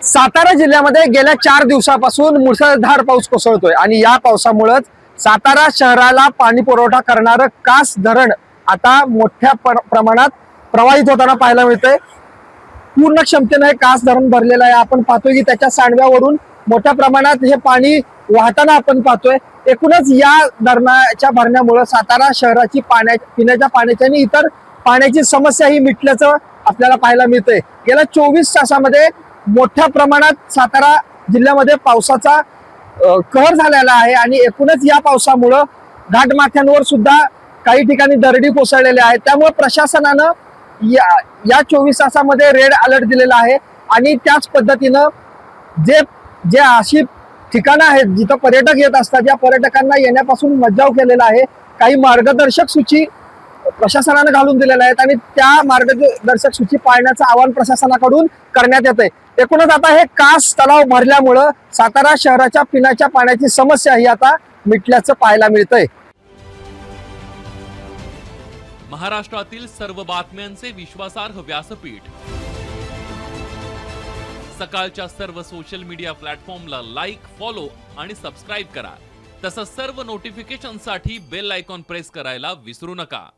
सातारा जिल्ह्यामध्ये गेल्या 4 दिवसापासून मुसळधार पाऊस कोसळतोय आणि या पावसामुळेच सातारा शहराला पाणी पुरवठा करणारं कास धरण आता मोठ्या प्रमाणात प्रवाहित होताना पाहायला मिळतंय। पूर्ण क्षमतेने हे कास धरण भरलेलं आहे। आपण पाहतोय की त्याच्या सांडव्यावरून मोठ्या प्रमाणात हे पाणी वाहताना आपण पाहतोय। एकूणच या धरणाच्या भरण्यामुळे सातारा शहराची पिण्याच्या पाण्याची आणि इतर पाण्याची समस्या ही मिटल्याचं आपल्याला पाहायला मिळतंय। गेल्या 24 तासामध्ये मोठ्या प्रमाणात सातारा जिल्ह्यामध्ये पावसाचा कहर झालेला आहे आणि एकूणच या पावसामुळे घाटमाथ्यांवर सुद्धा काही ठिकाणी दरडी कोसळलेल्या आहेत। त्यामुळे प्रशासनानं या 24 तासामध्ये रेड अलर्ट दिलेला आहे आणि त्याच पद्धतीनं जे अशी ठिकाणं आहेत जिथं पर्यटक येत असतात या पर्यटकांना येण्यापासून मज्जाव केलेला आहे। काही मार्गदर्शक सूची प्रशासनाने घालून दिलेल्या आहेत आणि त्या मार्गदर्शक सूची पाळण्याचं आवाहन प्रशासनाकडून करण्यात येतंय। एकूणच आता हे कास तलाव भरल्यामुळं सातारा शहराच्या पिण्याच्या पाण्याची समस्या ही आता मिटल्याचं पाहायला मिळतंय। महाराष्ट्रातील सर्व बातम्यांचे विश्वासार्ह व्यासपीठ सकाळच्या सर्व सोशल मीडिया प्लॅटफॉर्मला लाईक, फॉलो आणि सबस्क्राईब करा। तसंच सर्व नोटिफिकेशनसाठी बेल आयकॉन प्रेस करायला विसरू नका।